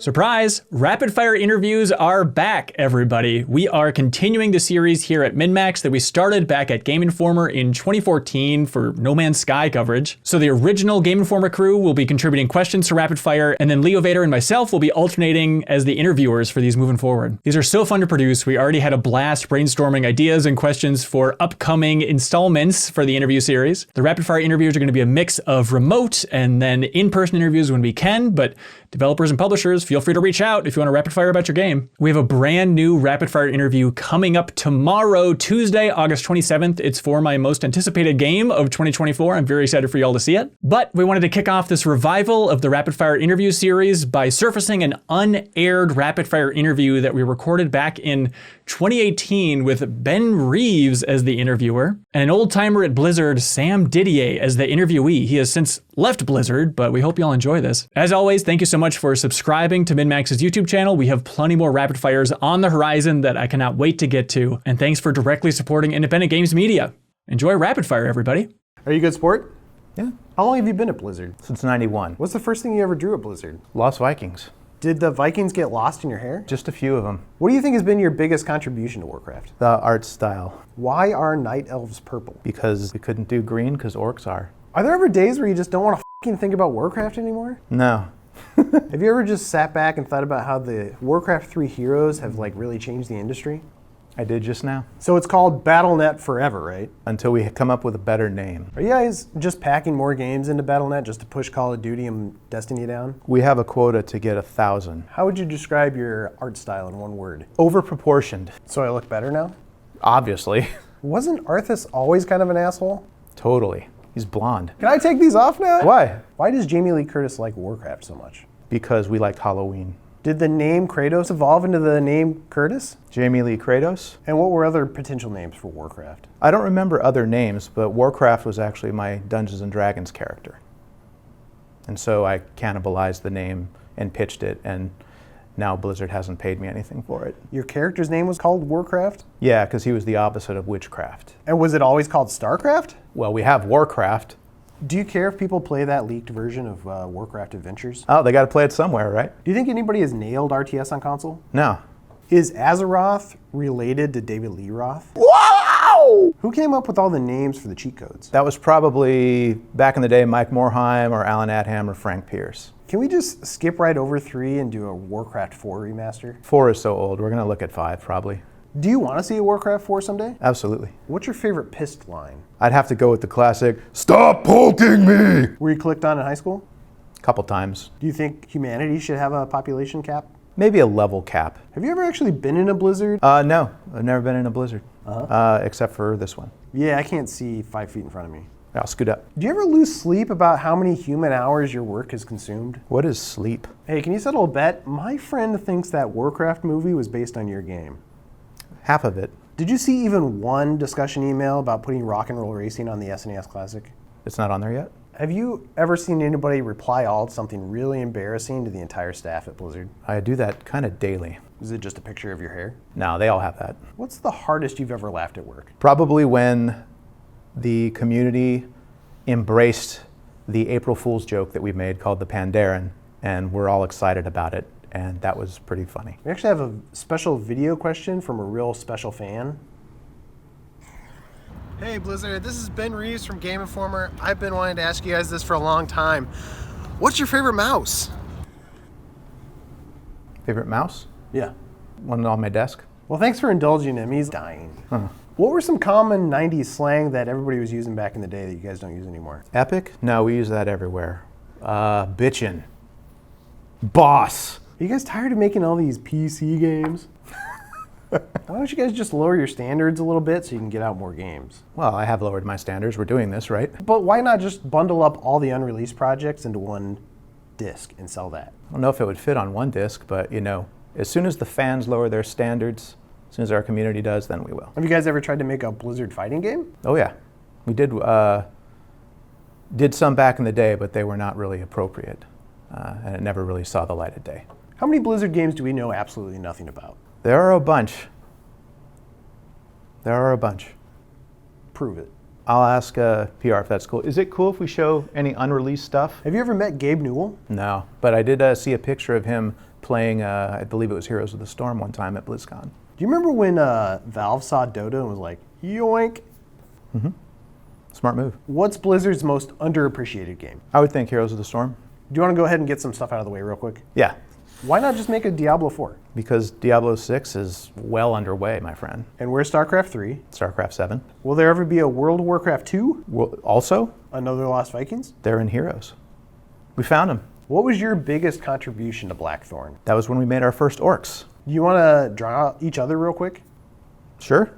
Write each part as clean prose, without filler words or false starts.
Surprise! Rapid fire interviews are back, everybody. We are continuing the series here at MinnMax that we started back at Game Informer in 2014 for No Man's Sky coverage. So the original Game Informer crew will be contributing questions to rapid fire, and then Leo Vader and myself will be alternating as the interviewers for these moving forward. These are so fun to produce. We already had a blast brainstorming ideas and questions for upcoming installments for the interview series. The rapid fire interviews are going to be a mix of remote and then in-person interviews when we can, but developers and publishers, feel free to reach out if you want to rapid fire about your game. We have a brand new rapid fire interview coming up tomorrow, Tuesday, August 27th. It's for my most anticipated game of 2024. I'm very excited for y'all to see it. But we wanted to kick off this revival of the rapid fire interview series by surfacing an unaired rapid fire interview that we recorded back in 2018 with Ben Reeves as the interviewer and an old timer at Blizzard, Sam Didier, as the interviewee. He has since left Blizzard, but we hope y'all enjoy this. As always, thank you so much for subscribing to MinnMax's YouTube channel. We have plenty more rapid fires on the horizon that I cannot wait to get to. And thanks for directly supporting independent games media. Enjoy rapid fire, everybody. Are you a good sport? Yeah. How long have you been at Blizzard? Since 91. What's the first thing you ever drew at Blizzard? Lost Vikings. Did the Vikings get lost in your hair? Just a few of them. What do you think has been your biggest contribution to Warcraft? The art style. Why are night elves purple? Because we couldn't do green because orcs are. Are there ever days where you just don't want to fucking think about Warcraft anymore? No. Have you ever just sat back and thought about how the Warcraft 3 heroes have like really changed the industry? I did just now. So it's called Battle.net forever, right? Until we come up with a better name. Are you guys just packing more games into Battle.net just to push Call of Duty and Destiny down? We have a quota to get 1,000. How would you describe your art style in one word? Overproportioned. So I look better now? Obviously. Wasn't Arthas always kind of an asshole? Totally. He's blonde. Can I take these off now? Why? Why does Jamie Lee Curtis like Warcraft so much? Because we liked Halloween. Did the name Kratos evolve into the name Curtis? Jamie Lee Kratos. And what were other potential names for Warcraft? I don't remember other names, but Warcraft was actually my Dungeons & Dragons character. And so I cannibalized the name and pitched it, and now Blizzard hasn't paid me anything for it. Your character's name was called Warcraft? Yeah, because he was the opposite of witchcraft. And was it always called StarCraft? Well, we have Warcraft. Do you care if people play that leaked version of Warcraft Adventures? Oh, they got to play it somewhere, right? Do you think anybody has nailed RTS on console? No. Is Azeroth related to David Lee Roth? Wow! Who came up with all the names for the cheat codes? That was probably, back in the day, Mike Morheim or Alan Adham or Frank Pierce. Can we just skip right over 3 and do a Warcraft 4 remaster? 4 is so old. We're going to look at 5, probably. Do you want to see a Warcraft 4 someday? Absolutely. What's your favorite pissed line? I'd have to go with the classic, "Stop poking me!" Were you clicked on in high school? A couple times. Do you think humanity should have a population cap? Maybe a level cap. Have you ever actually been in a blizzard? No, I've never been in a blizzard, except for this one. Yeah, I can't see 5 feet in front of me. I'll scoot up. Do you ever lose sleep about how many human hours your work has consumed? What is sleep? Hey, can you settle a bet? My friend thinks that Warcraft movie was based on your game. Half of it. Did you see even one discussion email about putting rock and roll racing on the SNES Classic? It's not on there yet? Have you ever seen anybody reply all to something really embarrassing to the entire staff at Blizzard? I do that kind of daily. Is it just a picture of your hair? No, they all have that. What's the hardest you've ever laughed at work? Probably when the community embraced the April Fool's joke that we made called the Pandaren, and we're all excited about it, and that was pretty funny. We actually have a special video question from a real special fan. Hey Blizzard, this is Ben Reeves from Game Informer. I've been wanting to ask you guys this for a long time. What's your favorite mouse? Favorite mouse? Yeah. One on my desk. Well, thanks for indulging him. He's dying. Huh. What were some common 90s slang that everybody was using back in the day that you guys don't use anymore? Epic? No, we use that everywhere. Bitchin'. Boss. Are you guys tired of making all these PC games? Why don't you guys just lower your standards a little bit so you can get out more games? Well, I have lowered my standards. We're doing this, right? But why not just bundle up all the unreleased projects into one disc and sell that? I don't know if it would fit on one disc, but you know, as soon as the fans lower their standards, as soon as our community does, then we will. Have you guys ever tried to make a Blizzard fighting game? Oh yeah, we did some back in the day, but they were not really appropriate, and it never really saw the light of day. How many Blizzard games do we know absolutely nothing about? There are a bunch. There are a bunch. Prove it. I'll ask PR if that's cool. Is it cool if we show any unreleased stuff? Have you ever met Gabe Newell? No, but I did see a picture of him playing, I believe it was Heroes of the Storm one time at BlizzCon. Do you remember when Valve saw Dota and was like, yoink? Smart move. What's Blizzard's most underappreciated game? I would think Heroes of the Storm. Do you want to go ahead and get some stuff out of the way real quick? Yeah, Why not just make a Diablo 4? because Diablo 6 is well underway, my friend. And where's StarCraft 3? StarCraft 7. Will there ever be a World of Warcraft 2? Well, also, Another Lost Vikings? they're in Heroes. We found them. What was your biggest contribution to Blackthorn? That was when we made our first orcs. Do you want to draw each other real quick? Sure.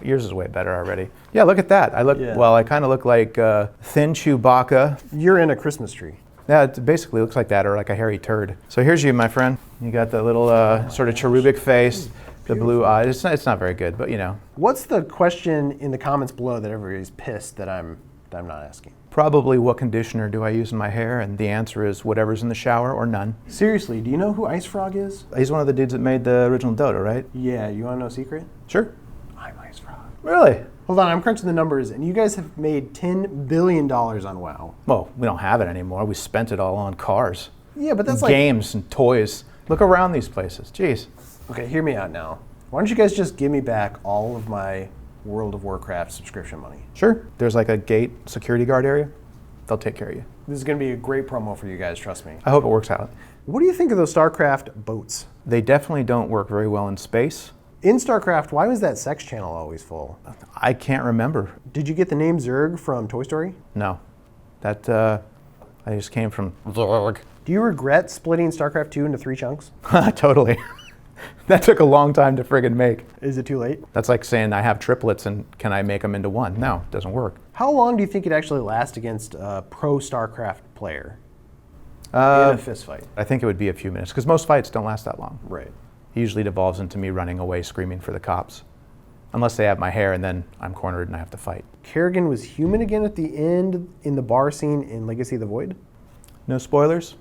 Yours is way better already. Yeah, look at that. Well, I kind of look like thin Chewbacca. You're in a Christmas tree. Yeah, it basically looks like that, or like a hairy turd. So here's you, my friend. You got the little sort of cherubic face, the blue eyes. It's not very good, but you know. What's the question in the comments below that everybody's pissed that I'm not asking? Probably what conditioner do I use in my hair? And the answer is whatever's in the shower or none. Seriously, do you know who Ice Frog is? He's one of the dudes that made the original Dota, right? Yeah, you want to know a secret? Sure. I'm Ice Frog. Really? Hold on, I'm crunching the numbers, and you guys have made $10 billion on WoW. Well, we don't have it anymore. We spent it all on cars. Yeah, but that's and like... games and toys. Look around these places. Jeez. Okay, hear me out now. Why don't you guys just give me back all of my World of Warcraft subscription money? Sure. There's like a gate security guard area. They'll take care of you. This is going to be a great promo for you guys, trust me. I hope it works out. What do you think of those StarCraft boats? They definitely don't work very well in space. In StarCraft, why was that sex channel always full? I can't remember. Did you get the name Zerg from Toy Story? No. That, I just came from Zorg. Do you regret splitting StarCraft 2 into 3 chunks? Totally. That took a long time to friggin' make. Is it too late? That's like saying I have triplets and can I make them into one? No, it doesn't work. How long do you think it actually lasts against a pro StarCraft player in a fist fight? I think it would be a few minutes because most fights don't last that long. Right. It usually devolves into me running away screaming for the cops. Unless they have my hair and then I'm cornered and I have to fight. Kerrigan was human again at the end in the bar scene in Legacy of the Void? No spoilers?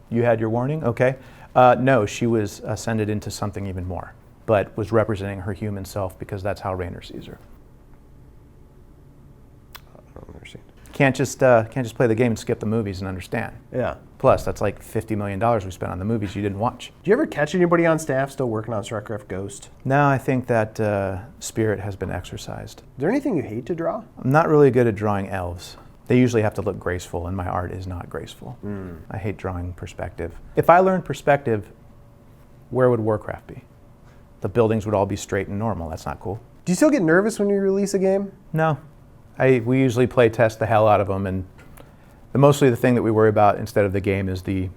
You had your warning? Okay. No, she was ascended into something even more, but was representing her human self because that's how Rayner sees her. I don't understand. Can't just play the game and skip the movies and understand. Yeah. Plus, that's like $50 million we spent on the movies you didn't watch. Do you ever catch anybody on staff still working on StarCraft Ghost? No, I think that spirit has been exercised. Is there anything you hate to draw? I'm not really good at drawing elves. They usually have to look graceful, and my art is not graceful. I hate drawing perspective. If I learned perspective, where would Warcraft be? The buildings would all be straight and normal. That's not cool. Do you still get nervous when you release a game? No. We usually play test the hell out of them, and mostly the thing that we worry about instead of the game is the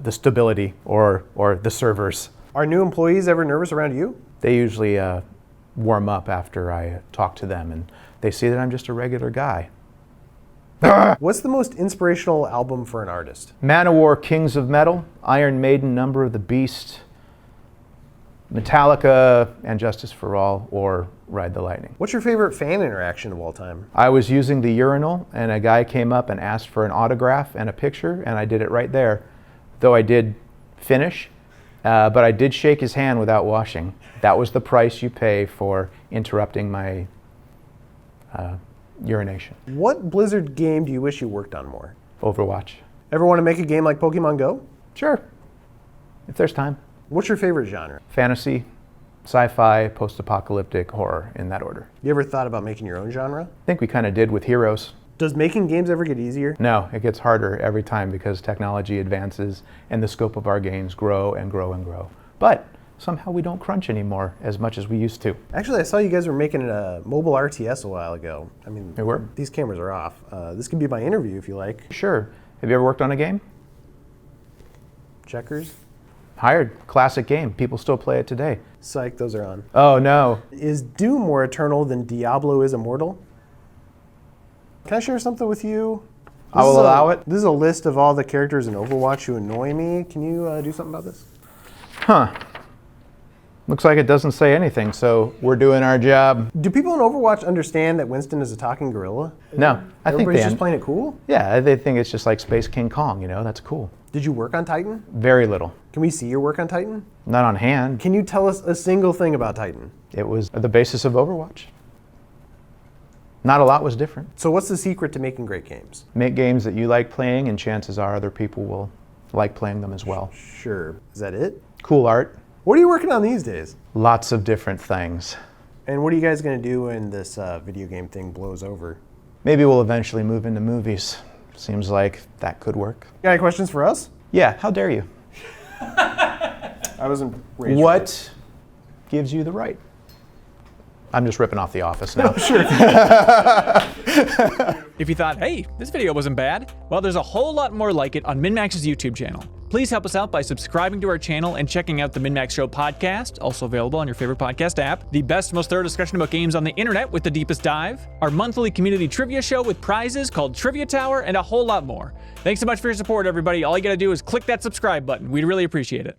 stability or the servers. Are new employees ever nervous around you? They usually warm up after I talk to them, and they see that I'm just a regular guy. What's the most inspirational album for an artist? Manowar, Kings of Metal, Iron Maiden, Number of the Beast, Metallica, and Justice for All, or Ride the Lightning. What's your favorite fan interaction of all time? I was using the urinal, and a guy came up and asked for an autograph and a picture, and I did it right there. Though I did finish, but I did shake his hand without washing. That was the price you pay for interrupting my urination. What Blizzard game do you wish you worked on more? Overwatch. Ever want to make a game like Pokemon Go? Sure, if there's time. What's your favorite genre? Fantasy, sci-fi, post-apocalyptic, horror, in that order. You ever thought about making your own genre? I think we kind of did with Heroes. Does making games ever get easier? No, it gets harder every time because technology advances and the scope of our games grow and grow and grow. But somehow we don't crunch anymore as much as we used to. Actually, I saw you guys were making a mobile RTS a while ago. I mean, We were? These cameras are off. This could be my interview if you like. Sure. Have you ever worked on a game? Checkers? Hired. Classic game. People still play it today. Psych, those are on. Oh, no. Is Doom more eternal than Diablo is immortal? Can I share something with you? I will allow it. This is a list of all the characters in Overwatch who annoy me. Can you do something about this? Huh. Looks like it doesn't say anything, so we're doing our job. Do people in Overwatch understand that Winston is a talking gorilla? No, I think Everybody's they just playing it cool? Yeah, they think it's just like Space King Kong, you know, that's cool. Did you work on Titan? Very little. Can we see your work on Titan? Not on hand. Can you tell us a single thing about Titan? It was the basis of Overwatch. Not a lot was different. So what's the secret to making great games? Make games that you like playing, and chances are other people will like playing them as well. Sure. Is that it? Cool art. What are you working on these days? Lots of different things. And what are you guys going to do when this video game thing blows over? Maybe we'll eventually move into movies. Seems like that could work. Got any questions for us? Yeah, how dare you? I wasn't raised What gives you the right? I'm just ripping off The Office now. If you thought, hey, this video wasn't bad, well, there's a whole lot more like it on MinnMax's YouTube channel. Please help us out by subscribing to our channel and checking out the MinnMax Show podcast, also available on your favorite podcast app, the best, most thorough discussion about games on the internet with the deepest dive, our monthly community trivia show with prizes called Trivia Tower, and a whole lot more. Thanks so much for your support, everybody. All you gotta do is click that subscribe button. We'd really appreciate it.